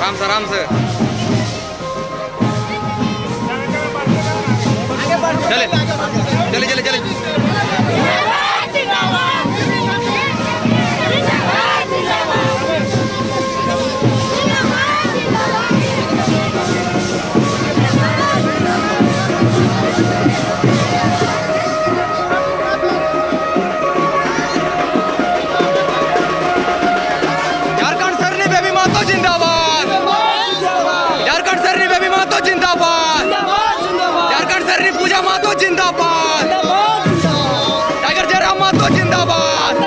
आराम से चले चले चले चले झारखंड सरनी बेबी मातो जिंदाबाद, झारखंड सरनी बेबी मातो जिंदाबाद, झारखंड सरनी पूजा मातो जिंदाबाद, टाइगर जयराम मातो जिंदाबाद।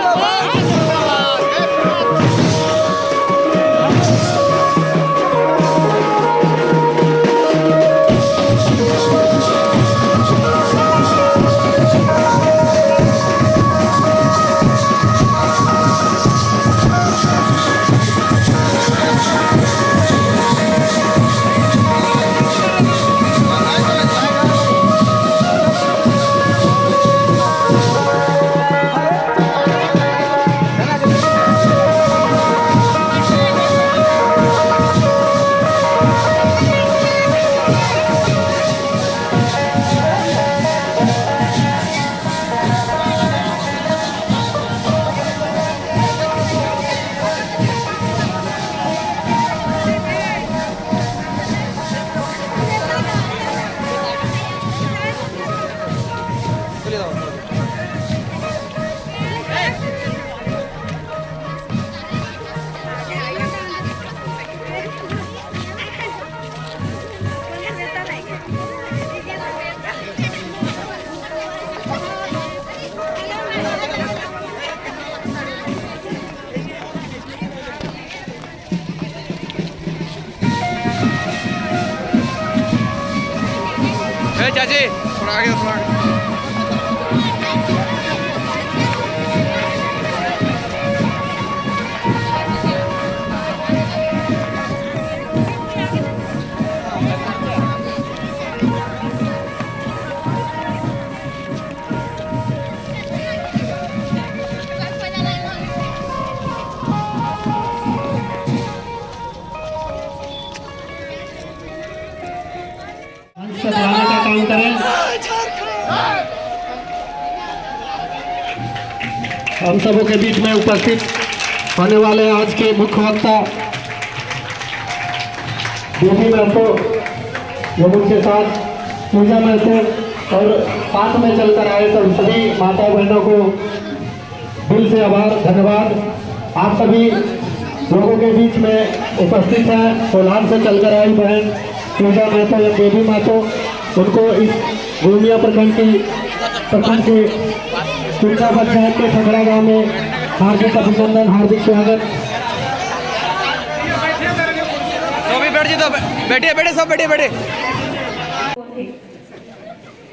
चाची थोड़ा आगे थोड़ा आगे। सजाने का काम करें। हम सबों के बीच में उपस्थित होने वाले आज के मुख्य वक्ता बेबी महतो जो उनके साथ पूजा महतो और साथ में चलकर आए सब सभी माता बहनों को दिल से आभार धन्यवाद। आप सभी लोगों के बीच में उपस्थित हैं। कोल्हान से चलकर आई बहन पूजा महतो या बेबी महतो, उनको इस गोमिया प्रखंड के तुलसा पंचायत के ठगड़ा गांव में हार्दिक अभिनंदन, हार्दिक स्वागत। तो भी बैठ जाओ, बैठिए बैठे सब बैठिए बैठे।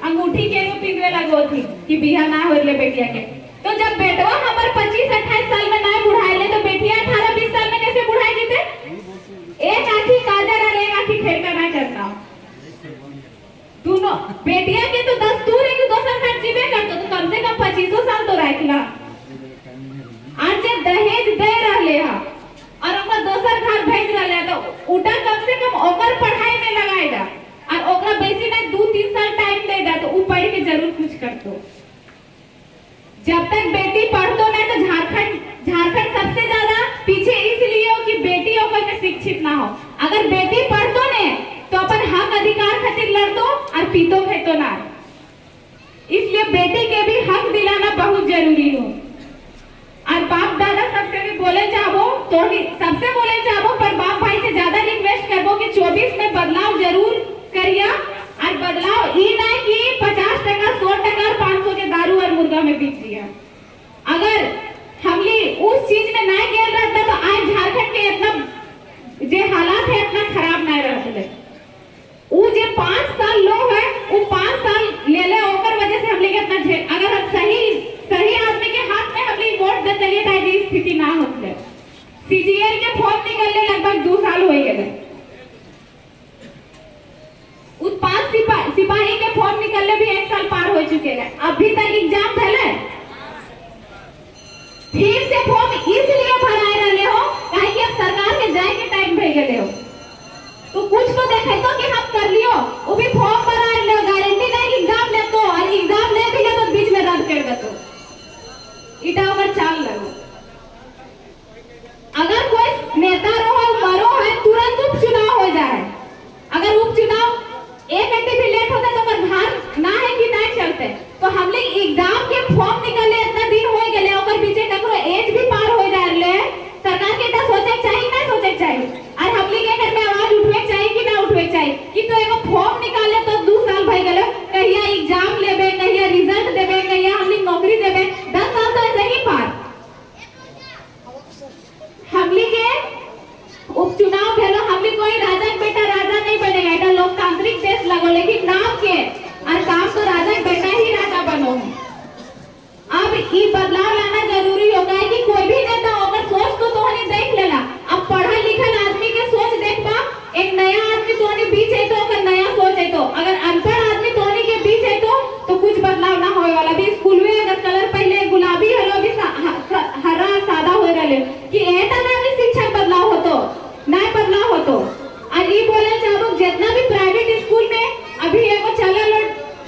अंगूठी के वो पिघले लगो थी कि बिहा ना होले बेटिया के। तो जब बेटवा हमर 25-28 साल में ना बुढ़ाइले तो बेटिया 18-20 साल में कैसे बुढ़ाई जीते? एक आंखी काजर और एक आंखी फेरका ना करता दोनों बेटिया के तो दस्तूर है कि दोसर साथ जीवे करतो तो कम से कम 25 साल तो रखला। आज जब दहेज दे रहले हा और ओकर दोसर घर भेज रहले तो उटा कम से कम ओकर पढ़ाई में लगाएगा और ओकरा बेसी ना 2-3 साल टाइम देगा तो ऊ पढ़ के जरूर कुछ करतो। जब तक बेटी पढ़तो नहीं तो झारखंड सबसे ज्यादा पीछे इसलिए हो कि बेटी ओकर में शिक्षित ना हो। अगर बेटी पढ़तो ने तो अपन हक अधिकार खातिर लड़तो और पीतो खेतो ना। इसलिए बेटी के भी हक दिलाना बहुत जरूरी हो। और बाप दादा सबसे भी बोले चाहो तो सबसे बोले चाहो पर बाप भाई से ज्यादा रिक्वेस्ट करबो कि 24 में बदलाव जरूर करिया। और बदलाव ये ना कि 50%, 100% और 500 के दारू और मुर्गा में बीत दिया। अगर हमली उस चीज में ना गेल रहता तो आज झारखंड के इतना जे हालात है इतना खराब ना रहते। वो जे 5 साल लोग है वो 5 साल ले ले ओकर वजह से हमले के इतना झेल। अगर हम सही आदमी के हाथ में हमले वोट दे चलिए तो ये स्थिति ना होते। सीजीएल के फॉर्म निकलने लगभग 2 साल हो गए। उस 5 सिपाही के फॉर्म निकलने भी 1 साल पार हो चुके हैं। अभी तक एग्जाम भेले फिर से फॉर्म इसलिए भराए रहले हो काहे कि अब सरकार के जाए के टाइम भई गेले हो। तो कुछ तो देखे तो कि हम कर लियो, वो भी फॉर्म भरा लो, गारंटी नहीं कि एग्जाम ले तो, और एग्जाम ले भी ले तो बीच में रद्द कर दे तो इटा अगर चाल लगो। अगर कोई नेता रहो मरो है तुरंत उपचुनाव हो जाए, अगर उपचुनाव 1 घंटे भी लेट होता तो अगर भार ना है कि नहीं चलते, तो हम लोग एग्जाम के फॉर्म निकले इतना दिन हो गए ओकर पीछे ककरो एज भी पार हो जा रहे, सरकार के इतना सोचे चाहिए ना सोचे चाहिए, और हम लोग एकर में आवाज उठवे चाहिए कि ना उठवे चाहिए कि तो एगो फॉर्म निकाले तो 2 साल भई गेले, कहिया एग्जाम लेबे, कहिया रिजल्ट देबे, कहिया हम लोग नौकरी देबे, 10 साल तो ऐसे ही पार। हम लोग के उपचुनाव भेलो, हम लोग कोई राजा के बेटा राजा नहीं बनेगा, এটা लोकतांत्रिक देश लगो, लेकिन नाम के और काम तो राजा के बेटा ही राजा बनो। अब ये बदलाव लाना जरूरी होगा है कि कोई भी नेता होकर सोच तो तोहनी देख लेला, अब पढ़ा लिखल आदमी के सोच देख पा, एक नया आदमी तोहनी बीच है तो अगर नया सोच है तो, अगर अनपढ़ आदमी तोहनी के बीच है तो कुछ बदलाव ना होए वाला। भी स्कूल में अगर कलर पहले गुलाबी हलो भी हरा सादा हो रहले कि एटा ना भी शिक्षा बदलाव हो तो ना बदलाव हो तो। और ये बोले चाहो जितना भी प्राइवेट स्कूल में अभी एगो चलल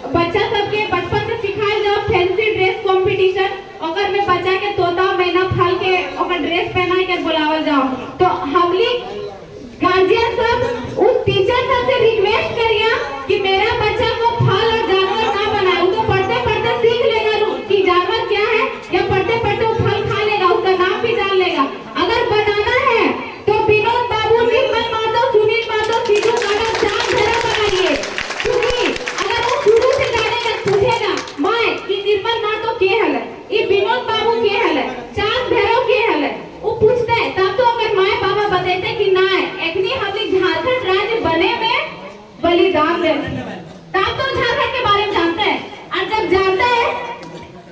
बच्चा सबके बचपन से सिखाए जाओ फैंसी ड्रेस कंपटीशन, ओकर में बच्चा के तोता मैना फल के ओकर ड्रेस पहना के बुलावल जाओ, तो हमली गार्जियन सब उस टीचर सब से रिक्वेस्ट करिया कि मेरा बच्चा को फल और जानवर ना बनाए, वो तो पढ़ते पढ़ते सीख लेगा कि जानवर क्या है, या पढ़ते पढ़ते वो फल खा लेगा, उसका नाम भी जान लेगा। अगर बनाना है तो विनोद बाबू, निर्मल माधव, सुनील माधव, सीधू काका चांद घेरा बनाइए, क्योंकि अगर वो शुरू से जानेगा पूछेगा माय कि निर्मल माधव के हल है, ये विनोद बाबू के हल है, चांद घेरा के हल है, वो पूछते हैं तब तो अगर माय बाबा बताते कि ना एकनी हम लोग झारखंड राज्य बने में बलिदान दे, तब तो झारखंड के बारे में जानते हैं। और जब जानते हैं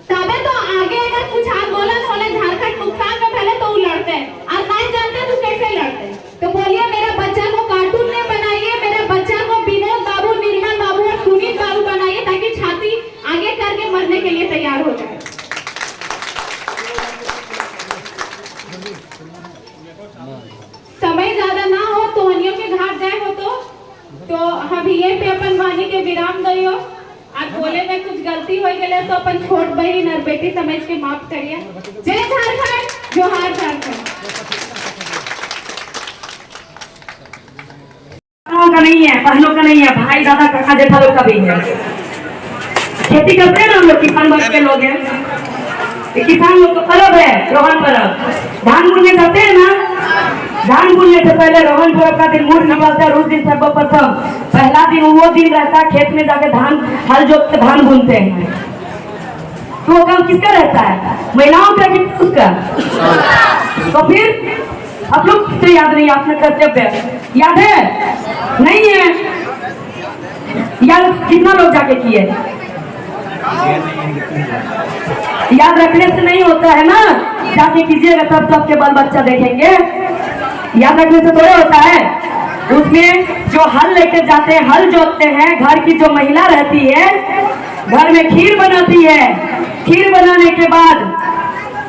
तबे तो आगे अगर कुछ आंदोलन होले झारखंड नुकसान में पहले तो वो लड़ते हैं, और नहीं जानते तो कैसे लड़ते। तो बोलिए मेरा बच्चा को कार्टून में बनाइए, मेरे बच्चा को विनोद बाबू, निर्मल बाबू और सुनील बाबू बनाइए, ताकि छाती आगे करके मरने के लिए तैयार हो जाए। समय ज्यादा ना हो तो हनियों के घाट जाए हो तो हम ये पे अपन वाणी के विराम दियो। आज बोले में कुछ गलती हो गई तो अपन छोट बहन और बेटी समझ के माफ करिए। जय झारखंड, जोहार झारखंड। का नहीं है, बहनों का नहीं है, भाई दादा काका जेठा लोग का भी है। खेती करते हैं ना हम लोग, किसान वर्ग के लोग हैं, किसान लोग को पर्व है रोहन पर्व। धान बुनने जाते हैं ना, धान बुनने से पहले रोहन पर्व का दिन मुहूर्त निकालते हैं, उस दिन सर्वप्रथम पहला दिन वो दिन रहता है खेत में जाके धान हल जोत के धान बुनते हैं। तो वो काम किसका रहता है, महिलाओं का कि उसका? तो फिर आप लोग तो याद नहीं, आपने कर्तव्य याद है नहीं है? याद कितना लोग जाके किए? याद रखने से नहीं होता है ना, जाके कीजिएगा तब तो आपके बाल बच्चा देखेंगे। याद रखने से थोड़ा होता है। उसमें जो हल लेके जाते हैं, हल जोतते हैं, घर की जो महिला रहती है घर में खीर बनाती है, खीर बनाने के बाद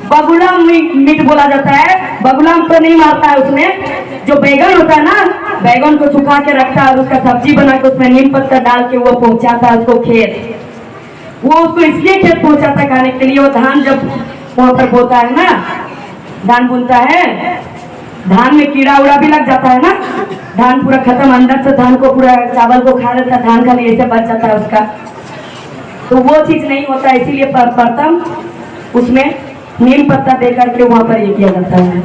बगुला मीट बोला जाता है। बगुला तो नहीं मारता है, उसमें जो बैगन होता है ना, बैगन को सुखा के रखता है, उसका सब्जी बना के उसमें नीम पत्ता डाल के वो पहुंचाता है उसको खेत। वो उसको इसलिए खेत पहुंचाता है खाने के लिए। वो धान जब वहां पर बोता है ना, धान बुनता है, धान में कीड़ा उड़ा भी लग जाता है ना, धान पूरा खत्म, अंदर से धान को पूरा चावल को खा लेता है, धान खाली ऐसे बच जाता है उसका। तो वो चीज नहीं होता, इसीलिए प्रथम उसमें नीम पत्ता दे करके वहां पर ये किया जाता है।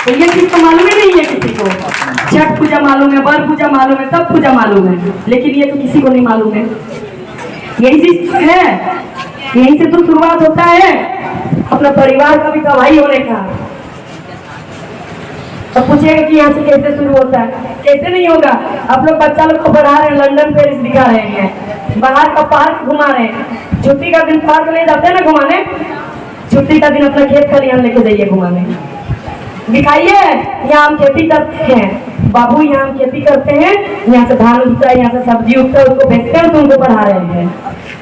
तो ये चीज तो मालूम ही नहीं है किसी को। छठ पूजा मालूम है, बर पूजा मालूम है, सब पूजा मालूम है, लेकिन ये तो किसी को नहीं मालूम है। यही चीज है, यहीं से तो शुरुआत होता है अपना परिवार का भी गवाही होने का। तो पूछेगा कि यहाँ से कैसे शुरू होता है, कैसे नहीं होगा। आप लोग बच्चा लोग को पढ़ा रहे हैं, लंदन पेरिस दिखा रहे हैं, बाहर का पार्क घुमा रहे हैं। छुट्टी का दिन पार्क ले जाते हैं ना घुमाने, छुट्टी का दिन अपना खेत खलिहान लेके जाइए घुमाने, दिखाइए यहाँ हम खेती करते हैं, बाबू यहाँ हम खेती करते हैं, यहाँ से धान उगता है, यहाँ से सब्जी उगता है, उसको बेचकर तुमको पढ़ा रहे हैं,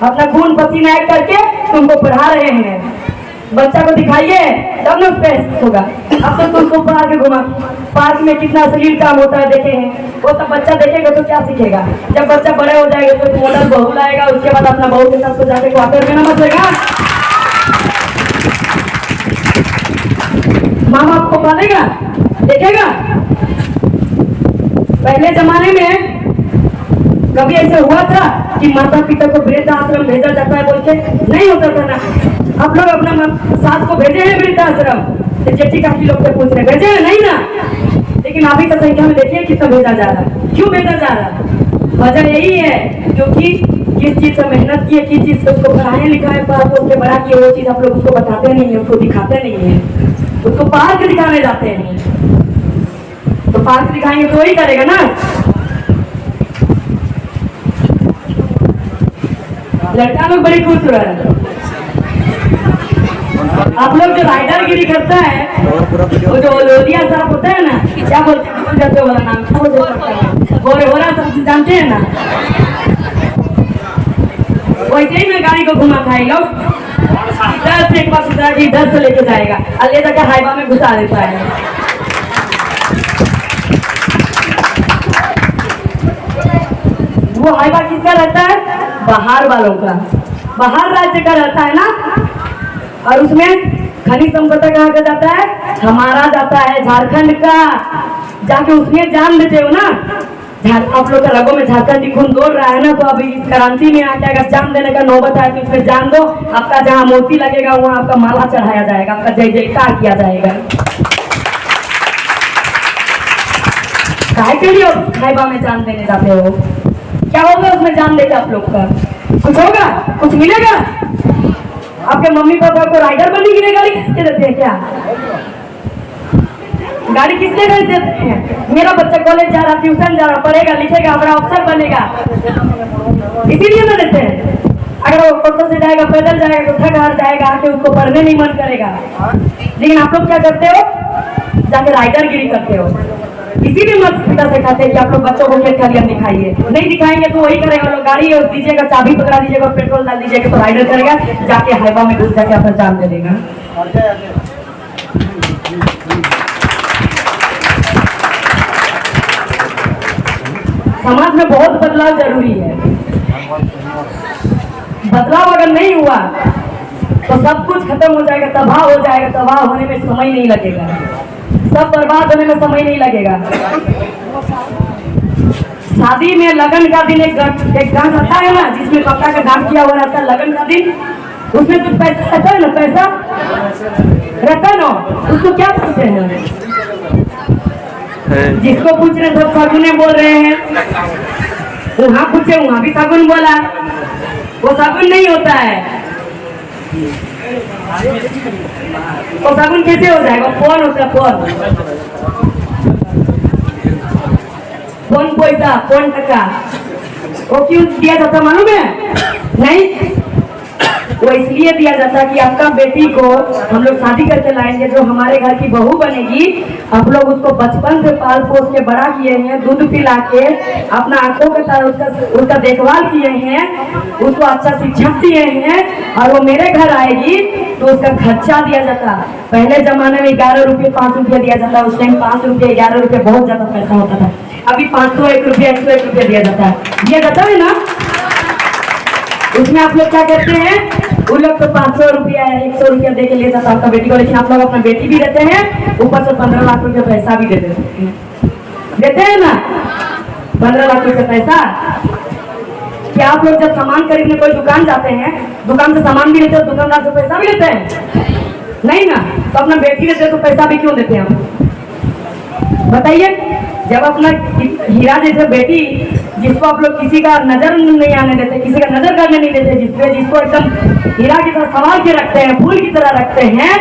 अपना खून पसीना एक करके तुमको पढ़ा रहे हैं। बच्चा को दिखाइए तब ना उसका एहसास होगा। अब तो तुमको पार्क घुमा, पार्क में कितना अश्लील काम होता है देखे हैं, वो सब बच्चा देखेगा तो क्या सीखेगा। जब बच्चा बड़े हो जाएगा तो मॉडल बहू लाएगा, उसके बाद अपना बहू के साथ तो जाके क्वार्टर में ना बचेगा। माँ बाप को पालेगा, देखेगा। पहले जमाने में कभी ऐसे हुआ था कि माता पिता को वृद्धाश्रम भेजा जाता है बोल के? नहीं होता था ना। आप लोग अपना सास को भेजे हैं वृद्धाश्रम? तो जेठी काकी लोग से पूछ रहे भेजे हैं? नहीं ना। लेकिन अभी की संख्या में देखिए कितना भेजा जा रहा है। क्यों भेजा जा रहा है? वजह यही है क्योंकि किस चीज से मेहनत की है, किस चीज से उसको पढ़ाए लिखाए पर उसके बड़ा किए, वो चीज आप लोग उसको बताते नहीं है, उसको दिखाते नहीं है। उसको पार्क दिखाने जाते हैं, तो पार्क दिखाएंगे तो वही करेगा ना। लड़का लोग बड़ी खुश हो रहा है। आप लोग जो राइडरगिरी करता है, वो जो लोलिया साहब होता है ना, क्या बोलते हैं भूल जाते वाला नाम, क्या बोलते हैं, गोरेहोरा सब जानते हैं ना। वैसे ही मैं गाड़ी को घुमा था लोग 10 से एक बार सुधरा जी 10 से लेके जाएगा और ले जाकर हाईवा में घुसा देता है। वो हाईवा किसका रहता है? बाहर वालों का, बाहर राज्य का रहता है ना। और उसमें खनिज संपदा कहाँ का जाता है? हमारा जाता है, झारखंड का। जाके उसमें जान देते हो ना। आप लोग का रगों में झारखंडी खून दौड़ रहा है ना, तो अभी इस क्रांति में आके अगर जान देने का नौबत आए तो इसमें जान दो। आपका जहाँ मोती लगेगा वहाँ आपका माला चढ़ाया जाएगा, आपका जय जयकार किया जाएगा। काहे के लिए हाईवा में जान देने जाते हो? क्या होगा उसमें जान देगा आप लोग का? कुछ होगा? कुछ मिलेगा? आपके मम्मी पापा को राइडर बनने के लिए गाड़ी खरीद देते हैं क्या? गाड़ी किस लिए खरीद देते हैं? मेरा बच्चा कॉलेज जा रहा, ट्यूशन जा रहा, पढ़ेगा लिखेगा, बड़ा अफसर बनेगा, इसीलिए ना देते हैं। अगर वो ऑटो से जाएगा, पैदल जाएगा तो थक हार जाएगा, आके उसको पढ़ने नहीं मन करेगा। लेकिन आप लोग क्या करते हो? जाके राइडरगिरी करते हो। इसीलिए माता पिता से कहते हैं कि आप लोग बच्चों को खेल खलियान दिखाइए। नहीं दिखाएंगे तो वही करेगा, लोग गाड़ी दीजिएगा, चाबी पकड़ा दीजिएगा, पेट्रोल डाल दीजिएगा तो राइडर करेगा, जाके हाईवा में घुस जाके अपना जान दे देगा। समाज में बहुत बदलाव जरूरी है। बदलाव अगर नहीं हुआ तो सब कुछ खत्म हो जाएगा, तबाह हो जाएगा। तबाह होने में समय नहीं लगेगा, सब बर्बाद होने में समय नहीं लगेगा। शादी में लगन का दिन एक गांठ आता है ना, जिसमें पक्का का गांठ किया हुआ रहता है, लगन का दिन। उसमें कुछ पैसा रहता है ना, पैसा रहता है ना, उसको क्या पूछते हैं? जिसको पूछ रहे सब शगुने बोल रहे हैं। वहां पूछे वहां भी शगुन बोला, वो शगुन नहीं होता है। वो शगुन कैसे हो जाएगा? फोन होता है, फोन पैसा, फोन टका। वो क्यों दिया जाता मालूम है? नहीं, वो इसलिए दिया जाता है कि आपका बेटी को हम लोग शादी करके लाएंगे, जो हमारे घर की बहू बनेगी, आप लोग उसको बचपन से पाल पोस के बड़ा किए हैं, दूध पिला के अपना आंखों के तरह उसका देखभाल किए हैं, उसको अच्छा शिक्षा दिए हैं, और वो मेरे घर आएगी तो उसका खर्चा दिया जाता। पहले जमाने में 11 रुपये 5 रुपये दिया जाता। उस टाइम 5 रुपये 11 रुपये बहुत ज्यादा पैसा होता था। अभी 501 रुपये 101 रुपये दिया जाता है ना। उसमें आप लोग क्या करते हैं? उन लोग तो 500 रुपया 100 रुपया दे के ले जाता आपका बेटी को, लेकिन आप लोग अपना बेटी भी देते हैं, ऊपर से 15 लाख रुपया पैसा भी देते हैं ना। 15 लाख रुपया पैसा। क्या आप लोग जब सामान खरीदने कोई दुकान जाते हैं, दुकान से सामान भी लेते हो, दुकानदार से पैसा भी लेते हैं? नहीं ना। तो अपना बेटी देते तो पैसा भी क्यों देते हैं हम? बताइए। जब अपना हीरा जैसे बेटी, जिसको आप लोग किसी का नजर नहीं आने देते, किसी का नजर करने नहीं देते, जिसको एकदम हीरा की तरह संभाल के रखते हैं, फूल की तरह रखते हैं,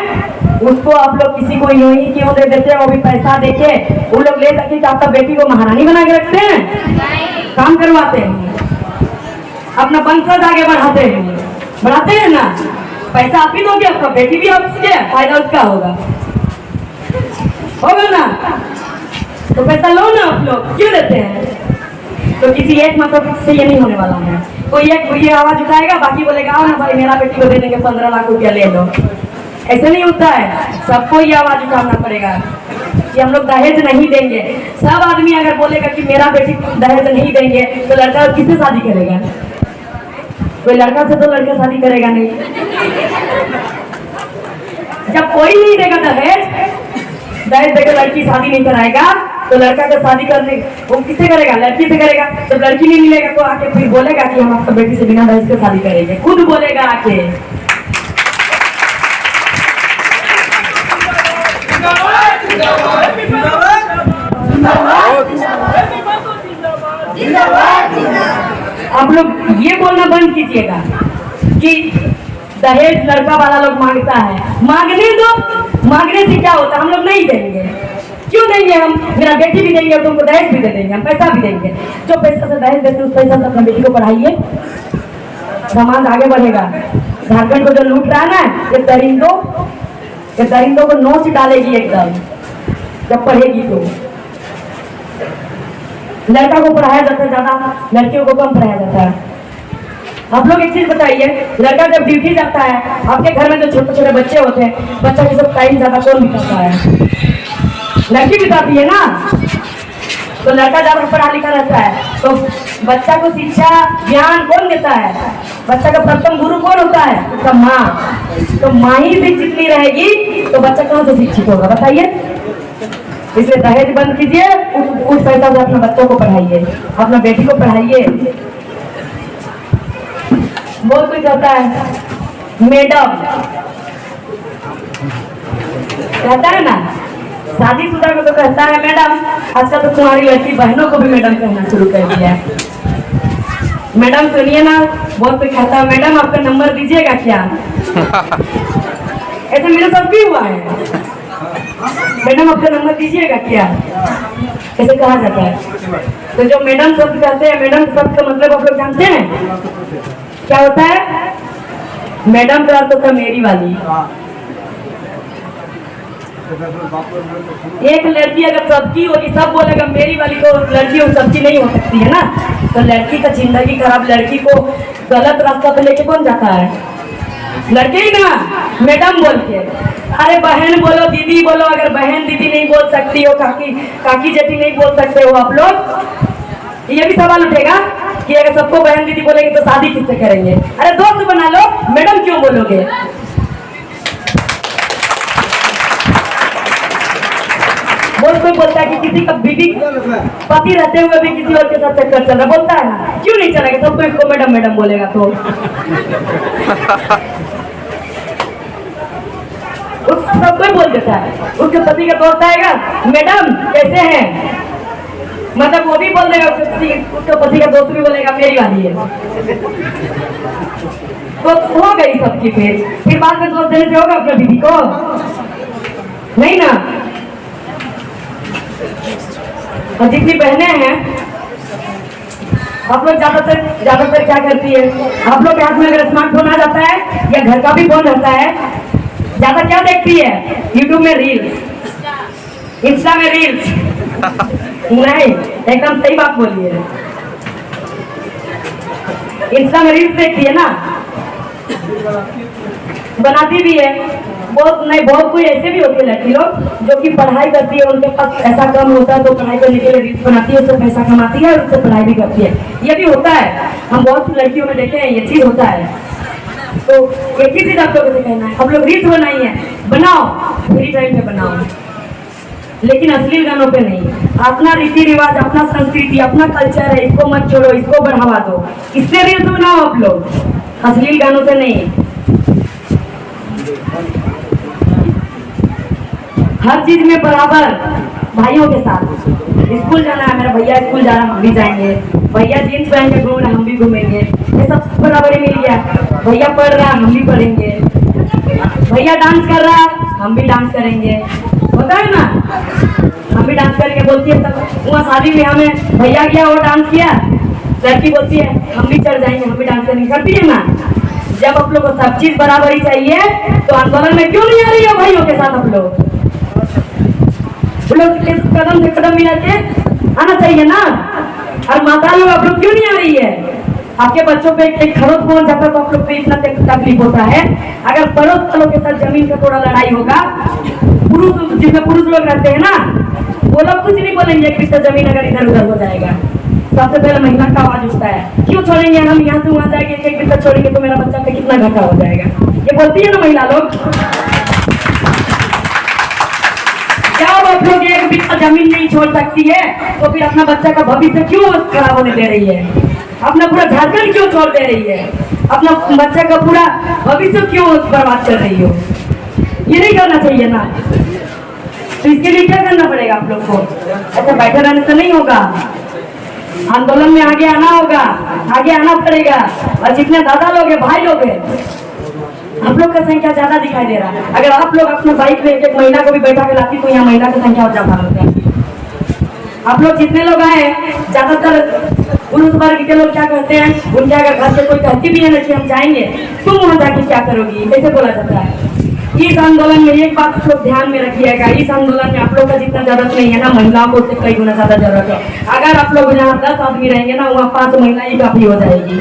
उसको आप लोग किसी को यूं ही क्यों दे देते हैं? वो भी पैसा देके वो लोग ले सके कि आपका बेटी को महारानी बना के रखते हैं, काम करवाते हैं, अपना वंशज आगे बढ़ाते हैं ना। पैसा आप ही दोगे, आपका बेटी भी आप दोगे, फायदा उसका होगा ना। तो पैसा लो ना आप लोग, क्यों देते हैं? तो किसी एक मतलब से ये नहीं होने वाला है। कोई एक ये आवाज उठाएगा, बाकी बोलेगा आओ ना भाई मेरा बेटी को दे देंगे 15 लाख रुपया ले लो। ऐसे नहीं होता है, सबको ये आवाज उठाना पड़ेगा कि हम लोग दहेज नहीं देंगे। सब आदमी अगर बोलेगा कि मेरा बेटी दहेज नहीं देंगे तो लड़का किससे शादी करेगा? कोई लड़का से तो लड़का शादी करेगा नहीं। जब कोई नहीं देगा दहेज देकर लड़की शादी नहीं कराएगा तो लड़का का शादी करने वो किससे करेगा? लड़की से करेगा। जब लड़की नहीं मिलेगा तो आके फिर बोलेगा कि हम आपका बेटी से बिना दहेज के शादी करेंगे, खुद बोलेगा आके। आप लोग ये बोलना बंद कीजिएगा कि दहेज लड़का वाला लोग मांगता है। मांगने दो, मांगने से क्या होता है? हम लोग नहीं देंगे। क्यों देंगे? हम मेरा बेटी भी देंगे, तुमको दहेज भी दे देंगे, हम पैसा भी देंगे। जो पैसा से दहेज देते उस पैसा से अपना बेटी को पढ़ाइए, समाज आगे बढ़ेगा। झारखंड को जो लूट रहा है ना, ये दरिंदों को नोच डालेगी एकदम जब पढ़ेगी तो। लड़का को पढ़ाया जाता है ज्यादा, लड़कियों को कम पढ़ाया जाता है। आप लोग एक चीज बताइए, लड़का जब ड्यूटी जाता है, आपके घर में जो छोटे छोटे बच्चे होते हैं, बच्चा के सब टाइम ज्यादा कौन बिताता है? लड़की बिताती है ना। तो लड़का ज्यादा पढ़ा लिखा रहता है तो बच्चा को शिक्षा ज्ञान कौन देता है? बच्चा का प्रथम गुरु कौन होता है? उसका माँ। तो माँ ही शिक्षित नहीं रहेगी तो बच्चा कहाँ से शिक्षित होगा? बताइए। इसलिए दहेज बंद कीजिए, उस पैसा से अपने बच्चों को पढ़ाइए, अपना बेटी को पढ़ाइए। बहुत कुछ होता है, मैडम कहता है ना, शादीशुदा को तो कहता है मैडम। आजकल तो तुम्हारी लड़की बहनों को भी मैडम कहना शुरू कर दिया है। मैडम सुनिए ना, बहुत कोई कहता है मैडम आपका नंबर दीजिएगा क्या? ऐसे मेरे साथ भी हुआ है, मैडम आपका नंबर दीजिएगा क्या, ऐसे कहा जाता है। तो जो मैडम शब्द कहते हैं, मैडम शब्द का मतलब आप लोग जानते हैं क्या होता है? मैडम का अर्थ होता है मेरी वाली। एक लड़की अगर सबकी होगी, सब बोलेगा मेरी वाली, तो लड़की और सबकी नहीं हो सकती है ना। तो लड़की का जिंदगी खराब, लड़की को गलत रास्ता पे लेके कौन जाता है? लड़के ही ना, मैडम बोल के। अरे बहन बोलो, दीदी बोलो। अगर बहन दीदी नहीं बोल सकती हो, काकी जेठी नहीं बोल सकते हो आप लोग, ये भी सवाल उठेगा कि अगर सबको बहन दीदी बोलेंगे तो शादी किससे करेंगे? अरे दोस्त बना लो, मैडम क्यों बोलोगे? बहुत कोई बोलता है कि किसी का बीवी पति रहते हुए भी किसी और के साथ चक्कर चल रहा, बोलता है ना, क्यों नहीं चलेगा? सबको इसको मैडम मैडम बोलेगा तो सब कोई बोल देता है। उसके पति का दोस्त आएगा, मैडम कैसे हैं, मतलब वो भी बोल देगा, उसके पति का दोस्त भी बोलेगा मेरी वाली है। तो हो गई सबकी। फिर बाद में दोस्त देने से होगा अपने बीवी को? नहीं ना। और जितनी बहनें हैं, आप लोग ज्यादातर क्या करती है? आप लोग के हाथ में अगर स्मार्टफोन आ जाता है या घर का भी फोन रहता है, ज्यादा क्या देखती है? यूट्यूब में रील्स, इंस्टा में रील्स। नहीं, एकदम सही बात बोली है। इंस्टा में रील्स देखती है ना, बनाती भी है। बहुत कोई ऐसे भी होती है लड़की लोग जो कि पढ़ाई करती है, उनके पास पैसा कम होता है तो पढ़ाई करने के लिए रील्स बनाती है, उससे पैसा कमाती है और उससे पढ़ाई भी करती है। ये भी होता है, हम बहुत सी लड़कियों में देखे हैं, ये चीज होता है। तो एक ही चीज आप लोगों से कहना है, आप लोग रील्स बनाइए, बनाओ, फ्री टाइम पे बनाओ, लेकिन अश्लील गानों पे नहीं। अपना रीति रिवाज, अपना संस्कृति, अपना कल्चर है, इसको मत छोड़ो, इसको बढ़ावा दो, इससे रील्स बनाओ आप लोग, अश्लील गानों से नहीं। हर चीज में बराबर, भाइयों के साथ। स्कूल जाना है, मेरा भैया स्कूल जा रहा है, हम भी जाएंगे। भैया जींस पहन के घूम रहे, हम भी घूमेंगे। ये सब बराबरी मिल गया। भैया पढ़ रहा, हम भी पढ़ेंगे। भैया डांस कर रहा, हम भी डांस करेंगे। होता है ना, हम भी डांस करेंगे। बोलती है सब वहाँ शादी में हमें भैया गया, वो डांस किया, लड़की बोलती है हम भी चढ़ जाएंगे, हम भी डांस करेंगे। करती है ना। जब आप लोग को सब चीज बराबरी चाहिए तो आंदोलन में क्यों नहीं आ रही है भाइयों के साथ? आप लोग कदम से कदम मिला के आना चाहिए ना। और माता लोग आप लोग क्यों नहीं आ रही है? आपके बच्चों पे एक खरोच पहुंच जाता तो आप लोग पे इतना तकलीफ होता है। अगर पड़ोस वालों के साथ जमीन का थोड़ा लड़ाई होगा, पुरुष जिसमें पुरुष लोग रहते हैं ना, वो लोग कुछ नहीं बोलेंगे, एक बिस्तर जमीन अगर इधर उधर हो जाएगा सबसे पहले महिला का आवाज उठता है, क्यों छोड़ेंगे हम, यहाँ से वहां जाएंगे, एक बिस्तर छोड़ेंगे तो मेरा बच्चा पे कितना घाटा हो जाएगा। ये बोलती है ना महिला लोग। जब आप लोग एक बिस्तर जमीन नहीं छोड़ सकती है तो फिर अपना बच्चा का भविष्य क्यों खराब होने दे रही है, अपना पूरा झारखंड क्यों छोड़ दे रही है, अपना बच्चा का पूरा भविष्य क्यों बर्बाद कर रही हो। ये नहीं करना चाहिए ना। तो इसके लिए क्या करना पड़ेगा आप लोग को, ऐसा बैठे रहने से नहीं होगा, आंदोलन में आगे आना होगा, आगे आना पड़ेगा। और जितने दादा लोग हैं, भाई लोग हैं, आप लोग का संख्या ज्यादा दिखाई दे रहा है। अगर आप लोग अपने बाइक में एक महिला को भी बैठा के लाती तो यहाँ महिला की संख्या और ज्यादा होता है। आप लोग जितने लोग आए, ज्यादातर पुरुष वर्ग के लोग क्या कहते हैं, उनके अगर घर से कोई कहती भी है ना कि हम जाएंगे, तुम वहां जाके क्या करोगी, ऐसे बोला जाता है। इस आंदोलन में एक बात आप लोग ध्यान में रखिएगा, इस आंदोलन में आप लोग का जितना जरूरत नहीं है ना, महिलाओं को उससे कई गुना ज्यादा जरूरत है। अगर आप लोग यहाँ 10 आदमी रहेंगे ना, वहाँ 5 महिला ही काफी हो जाएगी।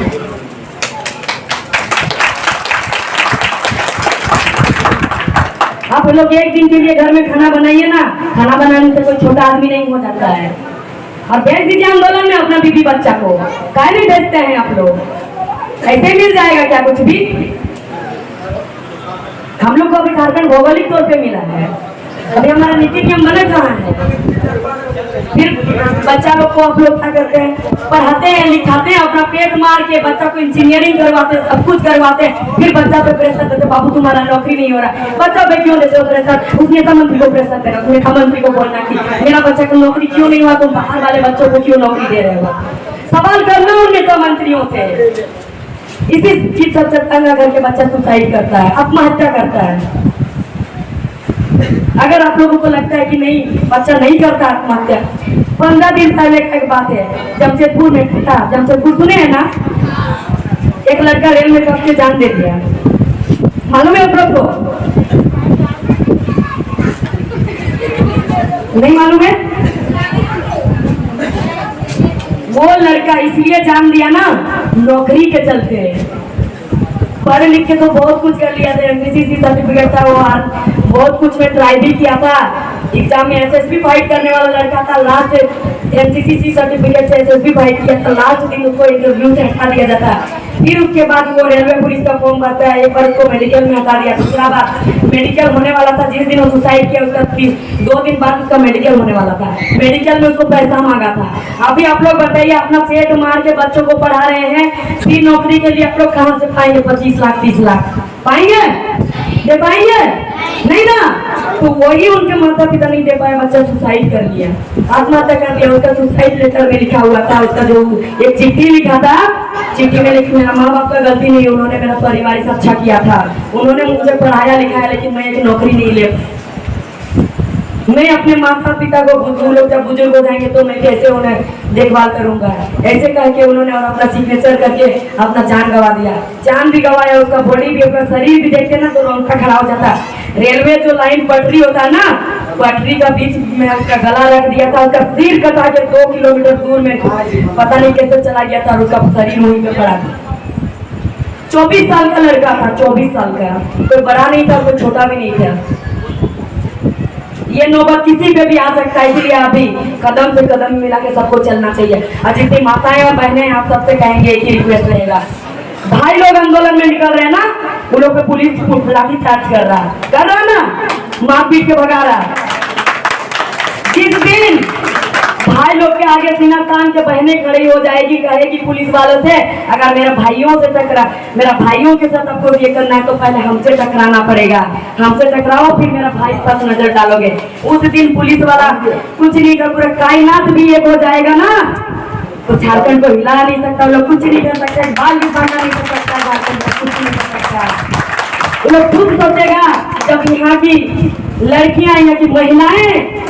आप लोग एक दिन के लिए घर में खाना बनाइए ना, खाना बनाने से कोई छोटा आदमी नहीं हो जाता है। और भेज दीजिए आंदोलन में अपना बीबी बच्चा को, काहे नहीं भेजते हैं आप लोग, ऐसे मिल जाएगा क्या कुछ भी। हम लोग को अभी झारखंड भौगोलिक तौर पे मिला है, अभी हमारा नीति नियम बना कहाँ है। फिर बच्चा लोग को आप लोग क्या करते हैं, पढ़ाते हैं, लिखाते हैं, अपना पेट मार के बच्चा को इंजीनियरिंग करवाते, सब कुछ करवाते हैं, फिर बच्चा पे प्रेशर देते, बाबू तुम्हारा नौकरी नहीं हो रहा। बच्चा पे क्यों देते हो प्रेशर, उस नेता मंत्री को प्रेशर देना, उस नेता मंत्री को बोलना कि मेरा बच्चा को नौकरी क्यों नहीं हुआ, तुम बाहर वाले बच्चों को क्यों नौकरी दे रहे हो। सवाल करना उन नेता मंत्रियों से। इसी चीज सबसे तंग आकर के बच्चा सुसाइड करता है, आत्महत्या करता है। अगर आप लोगों को लगता है कि नहीं बच्चा नहीं करता आत्महत्या, 15 दिन पहले का एक बात है, जमशेदपुर में था, जमशेदपुर सुने हैं ना, एक लड़का रेल में कब के जान दे दिया, मालूम है आप लोग को, नहीं मालूम है। वो लड़का इसलिए जान दिया ना, नौकरी के चलते। पढ़ लिख के तो बहुत कुछ कर लिया था, एमपीसीसी सर्टिफिकेट था, वो बहुत कुछ में ट्राई भी किया था, एग्जाम में एसएसबी फाइट करने वाला लड़का था, लास्ट एमसीसीसी सर्टिफिकेट से एसएसबी फाइट किया था, लास्ट दिन उसको इंटरव्यू से हटा दिया जाता है। फिर उसके बाद वो रेलवे पुलिस का फॉर्म भरता है, एक बार उसको मेडिकल में हटा दिया, दूसरा बार मेडिकल होने वाला था, जिस दिन वो सुसाइड किया उसका 2 दिन बाद उसका मेडिकल होने वाला था, मेडिकल में उसको पैसा मांगा था। अभी आप लोग बताइए, अपना पेट मार के बच्चों को पढ़ा रहे हैं, फिर नौकरी के लिए आप लोग कहाँ से पाएंगे 25 लाख 30 लाख पाएंगे, दे पाएंगे नहीं ना। तो वही उनके माता पिता नहीं दे पाए, बच्चा सुसाइड कर लिया, आत्महत्या कर दिया। उसका सुसाइड लेटर में लिखा हुआ था, उसका जो एक चिट्ठी लिखा था, चिट्ठी में लिखा मेरा माँ बाप का गलती नहीं, उन्होंने मेरा परिवार से अच्छा किया था, उन्होंने मुझे पढ़ाया लिखाया, लेकिन मैं एक नौकरी नहीं ले, मैं अपने माता पिता को लोग जब बुजुर्ग हो जाएंगे तो मैं कैसे उन्हें देखभाल करूंगा, ऐसे कह के उन्होंने और अपना सिग्नेचर करके अपना जान गंवा दिया। जान भी गंवाया, उसका बॉडी भी, उसका शरीर भी देखते ना तो रोंगटा खड़ा हो जाता। रेलवे जो लाइन पटरी होता है ना, पटरी का बीच में उसका गला रख दिया था, उसका सिर कटा के 2 किलोमीटर दूर में पता नहीं कैसे चला गया था, और उसका शरीर वहीं पे पड़ा था। 24 साल का लड़का था, 24 साल का, कोई बड़ा नहीं था, कोई छोटा भी नहीं था। ये नौबत किसी पे भी आ सकता है, इसलिए अभी कदम से कदम मिला के सबको चलना चाहिए। और जितनी माताएं और बहनें, आप सबसे कहेंगे एक ही रिक्वेस्ट रहेगा, भाई लोग आंदोलन में निकल रहे हैं ना, उन लोग पे पुलिस लाठी चार्ज कर रहा है ना, मार पीट के भगा रहा है। जिस दिन भाई लोग के आगे सीना तान के बहनें खड़ी हो जाएगी, कहेगी पुलिस वालों से, अगर मेरे भाइयों से मेरा भाइयों के साथ आपको ये करना है तो पहले हमसे टकराना पड़ेगा, हमसे टकराओ फिर मेरा भाई पर नजर डालोगे। उस दिन पुलिस वाला कुछ नहीं कर, पूरा कायनात भी एक हो जाएगा ना, तो झारखंड को हिला नहीं सकता, लोग कुछ नहीं कर सकते, बाल भी बांधा नहीं कर सकता, झारखंड को कुछ नहीं कर सकता। लोग खुद सोचेगा, जब यहाँ की लड़कियां, यहाँ की महिलाएं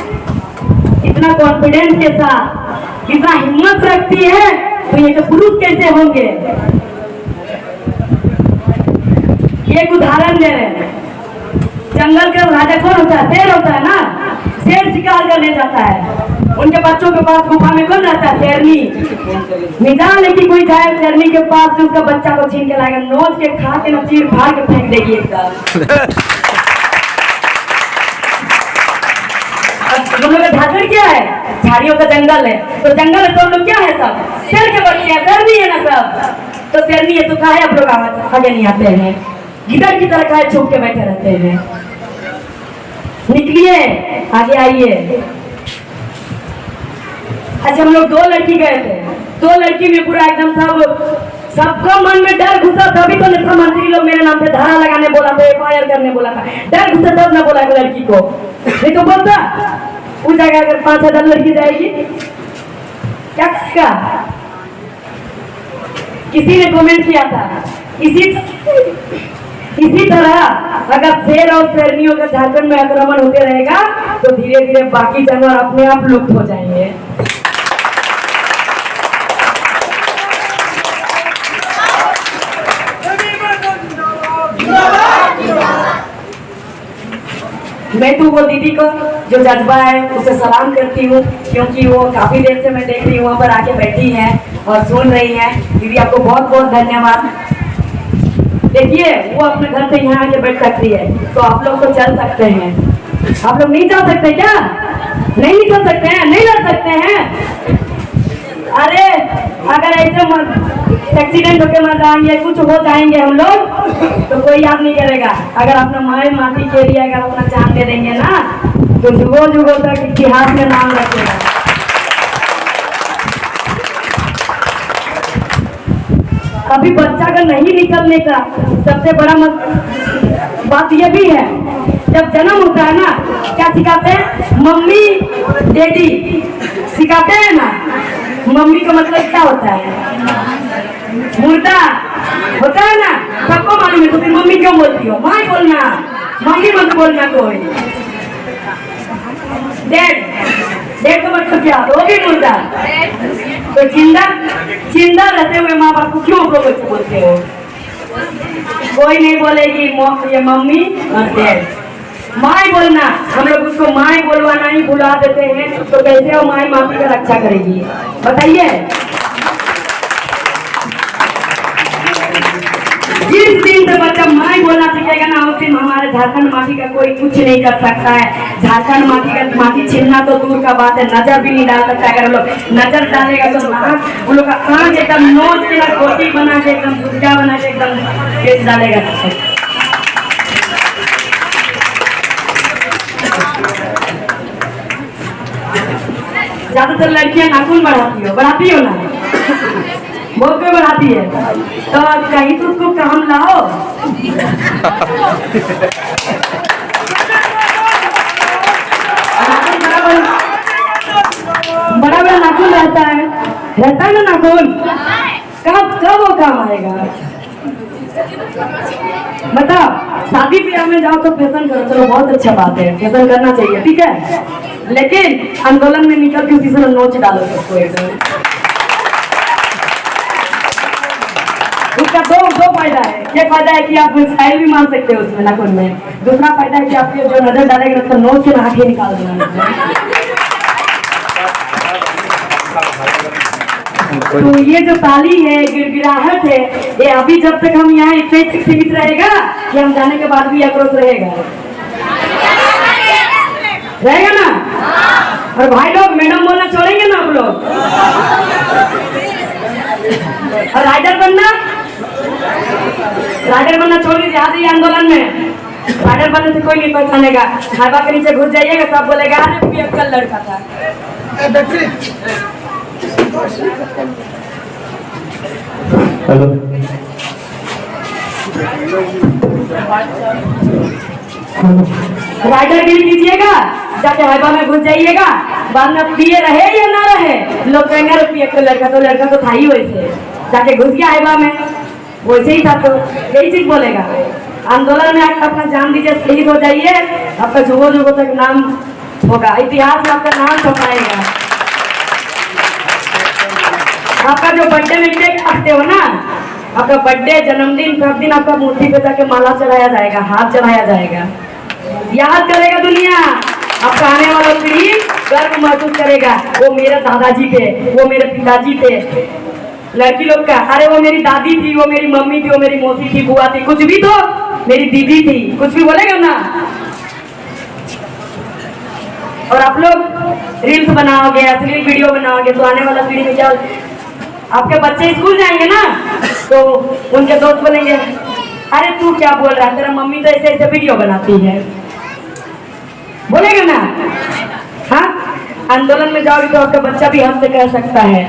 इतना कॉन्फिडेंस के साथ, इतना हिम्मत रखती है, तो ये तो पुरुष कैसे होंगे। एक उदाहरण दे रहे हैं, जंगल का राजा कौन होता है, शेर होता है ना, शेर शिकार करने जाता है, उनके बच्चों के पास गुफा में कौन रहता है? शेरनी। निजाम लेके कोई जाए शेरनी के पास, उसका बच्चा को छीन के लाएगा, नोच के खा के न चीर फाड़ के फेंक देगी एकदम। हम लोग का झारखंड क्या है? झाड़ियों का जंगल है, तो जंगल है तो हम लोग क्या है? सब शेर के बच्चे हैं, शेरनी है ना सब। तो शेरनी है तो काहे आप लोग आगे नहीं आते हैं? गिदड़ की तरह काहे छुप के बैठे रहते हैं? निकलिए, आगे आइए। अच्छा, हम लोग 2 लड़की गए थे, 2 लड़की में पूरा एकदम सबका मन में डर घुसा, तभी तो नेता मंत्री लोग मेरे नाम पे धारा लगाने बोला था, FIR करने बोला था। डर घुसा तब ना बोला लड़की को, नहीं तो बोलता उस जगह अगर 5,000 लड़की जाएगी क्या करेगा? किसी ने कमेंट किया था, इसी तरह अगर शेर और शेरनियों का झारखंड में आक्रमण होते रहेगा तो धीरे धीरे बाकी जानवर अपने आप लुप्त हो जाएंगे। मैं तो वो दीदी को जो जज्बा है उसे सलाम करती हूँ, क्योंकि वो काफी देर से मैं देख रही हूँ वहाँ पर आके बैठी हैं और सुन रही हैं। दीदी आपको बहुत बहुत धन्यवाद। देखिए, वो अपने घर से यहाँ आके बैठ सकती है, तो आप लोग तो चल सकते हैं। आप लोग नहीं जा सकते क्या? नहीं निकल सकते हैं? नहीं लड़ सकते हैं? अरे अगर ऐसे एक्सीडेंट होके मर जाएंगे, कुछ हो जाएंगे हम लोग, तो कोई याद नहीं करेगा। अगर अपना माए माटी के लिए अगर अपना जान दे देंगे ना, तो जुगो जुगो तक इतिहास में नाम रखेगा। अभी बच्चा का नहीं निकलने का सबसे बड़ा बात यह भी है, जब जन्म होता है ना, क्या सिखाते हैं? मम्मी डैडी सिखाते हैं ना। मम्मी का मतलब क्या होता है? मुर्दा होता है ना, सबको मालूम है, तो फिर मम्मी क्यों बोलती हो? माँ बोलना, मम्मी मत बोलना कोई। डैड का मतलब क्या? वो भी मुर्दा। तो जिंदा रहते हुए माँ बाप को क्यों बोलते हो? कोई नहीं बोलेगी ये मम्मी और डैड। माई बोलना, हम लोग उसको माई बोलवाना ही भुला देते हैं, तो कैसे वो माई माफी का रक्षा करेगी? बताइए। जिस दिन से बच्चा माई बोलना सीखेगा ना, उस दिन हमारे झारखंड माटी का कोई कुछ नहीं कर सकता है। झारखंड माटी छीनना तो दूर का बात है, नजर भी नहीं डाल सकता। अगर हम लोग नजर डालेगा तो उन लोग का आँख एकदम नोच के रोटी बना के एकदम गुटका बना के एकदम बेच डालेगा। ज्यादातर लड़कियां नाखून बढ़ाती हो ना, बहुत कोई बढ़ाती है, तो कहीं तो उसको काम लाओ। बड़ा बड़ा नाखून रहता है ना नाखून, कब वो काम आएगा? बताओ, शादी ब्याह में जाओ तो फैशन करो, चलो बहुत अच्छा बात है, फैशन करना चाहिए, ठीक है, लेकिन आंदोलन में निकल के उसी से नोच डालो सबको एकदम। उसका दो फायदा है। एक फायदा है कि आप स्टाइल भी मान सकते हो उसमें नाखून में, दूसरा फायदा है कि आप जो नजर डालेगा उसका नोच के आंखें निकाल देना। तो ये जो ताली है, गिड़गिड़ाहट है, ये अभी जब तक हम यहाँ इतने सीमित रहेगा कि हम जाने के बाद भी आक्रोश रहेगा ना। और भाई लोग मैडम बोलना छोड़ेंगे ना आप लोग? और राइडर बनना छोड़ दीजिए। आज ही आंदोलन में राइडर बनने से कोई नहीं पहचानेगा। हाइवा के नीचे घुस जाइएगा, सब बोलेगा अरे PF का लड़का था। हेलो, राइडर गिरी कीजिएगा, जाके हाइवा में घुस जाइएगा, बाद में पिए रहे या ना रहे, लोग कहेंगे अरे PF का लड़का तो था ही वैसे, जाके घुस गया हाइवा में, वैसे ही था, तो यही चीज बोलेगा। आंदोलन में आकर अपना जान दीजिए, शहीद हो जाइए, आपका जुगो जुगो तक नाम होगा, इतिहास में आपका नाम छपाएगा। आपका जो बर्थडे में केक काटते हो ना, आपका बर्थडे, जन्मदिन, सब दिन आपका मूर्ति पे जाके माला चढ़ाया जाएगा, हाथ चढ़ाया जाएगा, याद करेगा दुनिया। आपका आने वाला पीढ़ी गर्व महसूस करेगा वो मेरे दादाजी पे, वो मेरे पिताजी पे। लड़की लोग का अरे वो मेरी दादी थी, वो मेरी मम्मी थी, वो मेरी मौसी थी, बुआ थी, कुछ भी तो मेरी दीदी थी, कुछ भी बोलेगा ना। और आप लोग रील्स बनाओगे, अश्लील वीडियो बनाओगे तो आने वाला पीढ़ी में क्या, आपके बच्चे स्कूल जाएंगे ना तो उनके दोस्त बोलेंगे अरे तू क्या बोल रहा है, तेरा मम्मी तो ऐसे ऐसे वीडियो बनाती है, बोलेगा ना। हाँ, आंदोलन में जाओगे तो आपका बच्चा भी हद से कह सकता है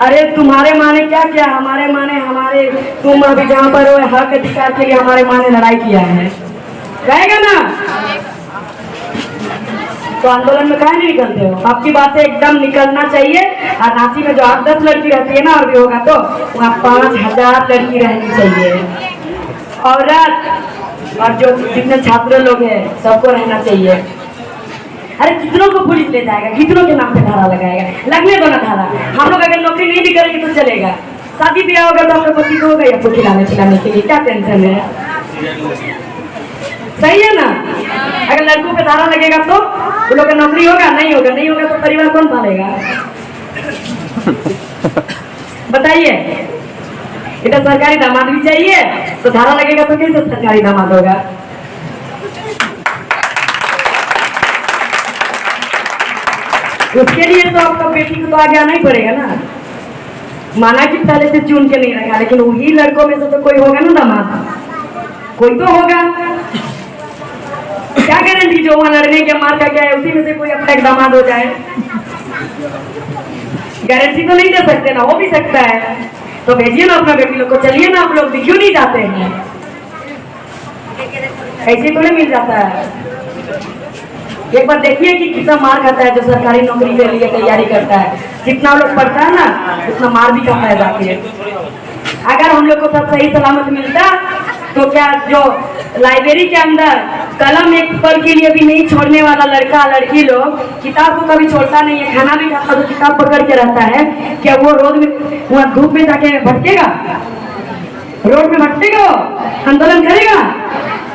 अरे तुम्हारे माँ ने क्या किया, हमारे माँ ने हमारे, तुम अभी जहाँ पर हो हक अधिकार के लिए हमारे माँ ने लड़ाई किया है, कहेगा ना। तो आंदोलन में कहाँ नहीं निकलते हो, आपकी बातें एकदम निकलना चाहिए। और रांची में जो 8-10 लड़की रहती है ना, और भी होगा तो वहाँ 5000 लड़की रहनी चाहिए, औरत और जो जितने छात्र लोग हैं सबको रहना चाहिए। अरे कितनों को पुलिस ले जाएगा, कितनों के नाम पे धारा लगाएगा, लगने दो ना धारा। हम लोग अगर नौकरी नहीं भी करेंगे तो चलेगा, शादी ब्याह होगा तो आपका पति को होगा या आपको खिलाने पिलाने के लिए, क्या टेंशन है, सही है ना। अगर लड़कों पे धारा लगेगा तो वो लोग का नौकरी होगा, नहीं होगा, नहीं होगा तो परिवार कौन पालेगा, बताइए। इधर सरकारी दामाद भी चाहिए तो धारा लगेगा तो कैसे सरकारी दामाद होगा। उसके लिए तो आपका बेटी को तो आगे आना ही पड़ेगा ना। माना कि पहले से चुन के नहीं रखा, लेकिन वही लड़कों में से तो कोई होगा ना दामाद, कोई तो होगा। क्या गारंटी जो वहां लड़ने के मार का क्या है उसी में से कोई अपना एक दामाद हो जाए, गारंटी तो नहीं दे सकते ना, हो भी सकता है। तो भेजिए ना अपना बेटी लोग को, चलिए ना आप लोग, क्यों नहीं जाते हैं, ऐसे थोड़े मिल जाता है। एक बार देखिए कि कितना मार खाता है जो सरकारी नौकरी के लिए तैयारी करता है, जितना लोग पढ़ता है ना उतना मार भी खाता है जाके। अगर हम लोग को सब सही सलामत मिलता तो क्या जो लाइब्रेरी के अंदर कलम एक पल के लिए भी नहीं छोड़ने वाला लड़का लड़की लोग किताब को कभी छोड़ता नहीं है, खाना भी खाता तो किताब पकड़ के रहता है, क्या वो रोड में वहाँ धूप में जाके भटकेगा, रोड में भटकेगा, वो आंदोलन करेगा,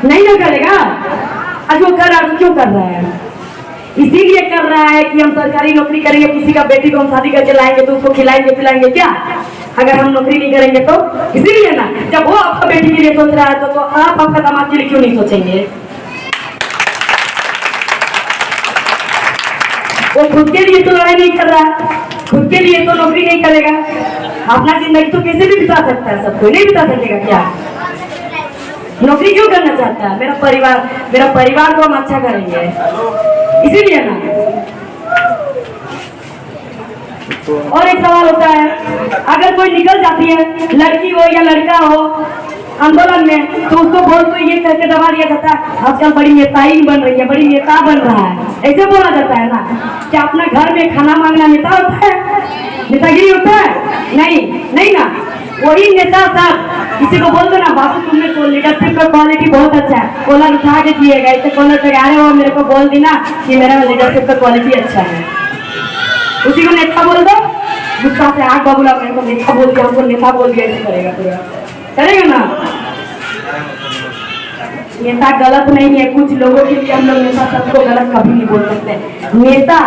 नहीं ना करेगा। आज वो कर रहा है, क्यों कर रहा है, इसीलिए कर रहा है कि हम सरकारी नौकरी करेंगे, किसी का बेटी को हम शादी करके लाएंगे तो उसको खिलाएंगे पिलाएंगे क्या, अगर हम नौकरी नहीं करेंगे तो। इसीलिए ना, जब वो आपका बेटी के लिए सोच रहा है तो आप आपका दामाद के लिए क्यों नहीं सोचेंगे। वो खुद के लिए तो लड़ाई नहीं कर रहा, खुद के लिए तो नौकरी नहीं करेगा, अपना जिंदगी तो कैसे भी बिता सकता है, सब कोई नहीं बिता सकेगा क्या, नौकरी क्यों करना चाहता है। मेरा परिवार को हम अच्छा करेंगे, इसीलिए ना। और एक सवाल होता है, अगर कोई निकल जाती है, लड़की हो या लड़का हो आंदोलन में, तो उसको बहुत तो ये करके दबा दिया जाता है आजकल बड़ी नेताई बन रही है, बड़ी नेता बन रहा है, ऐसे बोला जाता है ना। क्या अपना घर में खाना मांगना नेता होता है, नेतागिरी होता है, नहीं ना। वही नेता सब किसी को बोल दो ना बाबू तुमने तो लीडरशिप का क्वालिटी बहुत अच्छा है, कॉलर उठा के दिएगा, ऐसे कॉलर पे अरे वो मेरे को बोल दी ना कि मेरा लीडरशिप का क्वालिटी अच्छा है, उसी को नेता बोल दो, गुस्सा से आग बाबूला मेरे को नेता बोल दिया, हमको नेता बोल दिया, ऐसे करेगा पूरा, करेगा ना। नेता गलत नहीं है, कुछ लोगों के लिए हम लोग नेता सबको गलत कभी नहीं बोल सकते। नेता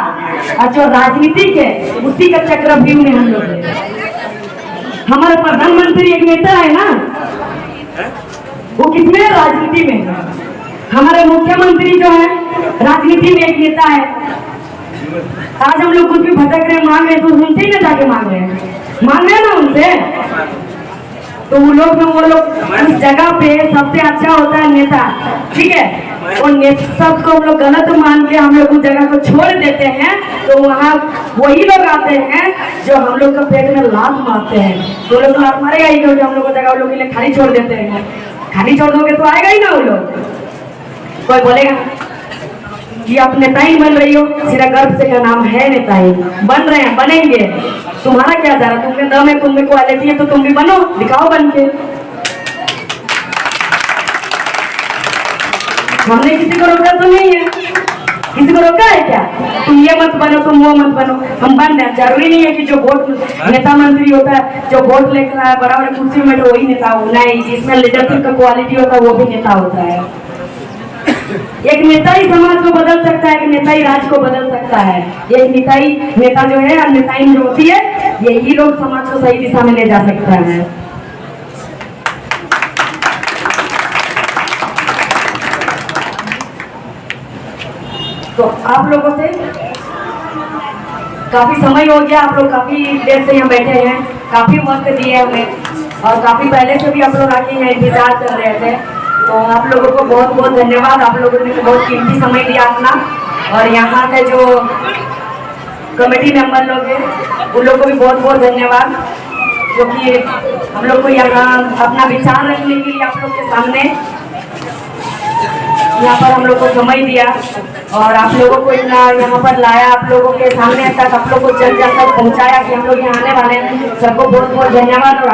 और जो राजनीतिक है उसी का चक्रव्यूह में हम लोग हैं। हमारा प्रधानमंत्री एक नेता है ना, वो कितने राजनीति में है। हमारे मुख्यमंत्री जो है राजनीति में एक नेता है। आज हम लोग कुछ भी भटक रहे मांग रहे तो उनसे ही ना जाके मांग रहे हैं ना उनसे। तो वो लोग उस जगह पे सबसे अच्छा होता है नेता, ठीक है। और नेता सबको हम लोग गलत मान के हम लोग उस जगह को छोड़ देते हैं, तो वहाँ वही लोग आते हैं जो हम लोग का पेट में लात मारते हैं। तो लोग लात मारेगा ही क्योंकि हम लोग को जगह उन लोग के लिए खाली छोड़ देते हैं। खाली छोड़ दोगे तो आएगा ही ना वो लोग। कोई बोलेगा कि आप नेता ही बन रही हो, सीधा गर्व से का नाम है नेता ही बन रहे हैं, बनेंगे। तुम्हारा क्या जा रहा, तुम्हें दम है, तुम्हें क्वालिटी है तो तुम भी बनो, दिखाओ बन के। हमने किसी को रोका तो नहीं है, किसी को रोका है क्या तुम ये मत बनो, तुम वो मत बनो, हम बन रहे हैं। जरूरी नहीं है कि जो वोट नेता मंत्री होता है, जो वोट लेकर आया बड़ा बड़ा कुर्सी में तो वही नेता हो, नहीं। जिसमें लीडरशिप का क्वालिटी होता है वो भी नेता होता है। एक नेता ही समाज को बदल सकता है, एक नेता ही राज को बदल सकता है। एक नेता जो है और नेताइन जो होती है, यही लोग समाज को सही दिशा में ले जा सकता है। तो आप लोगों से काफी समय हो गया, आप लोग काफी देर से यहाँ बैठे हैं, काफी वक्त दिए हमें और काफी पहले से भी आप लोग आके यहाँ इंतजार कर रहे थे। तो आप लोगों को बहुत बहुत धन्यवाद, आप लोगों ने बहुत कीमती समय दिया अपना। और यहाँ के जो कमेटी मेंबर लोग हैं उन लोग को भी बहुत बहुत धन्यवाद, क्योंकि हम लोग को यहाँ अपना विचार रखने के लिए आप लोग के सामने यहाँ पर हम लोग को समय दिया और आप लोगों को इतना यहाँ पर लाया, आप लोगों के सामने तक आप लोग को जन जन तक पहुँचाया कि हम लोग यहाँ आने वाले हैं। सबको बहुत बहुत धन्यवाद। और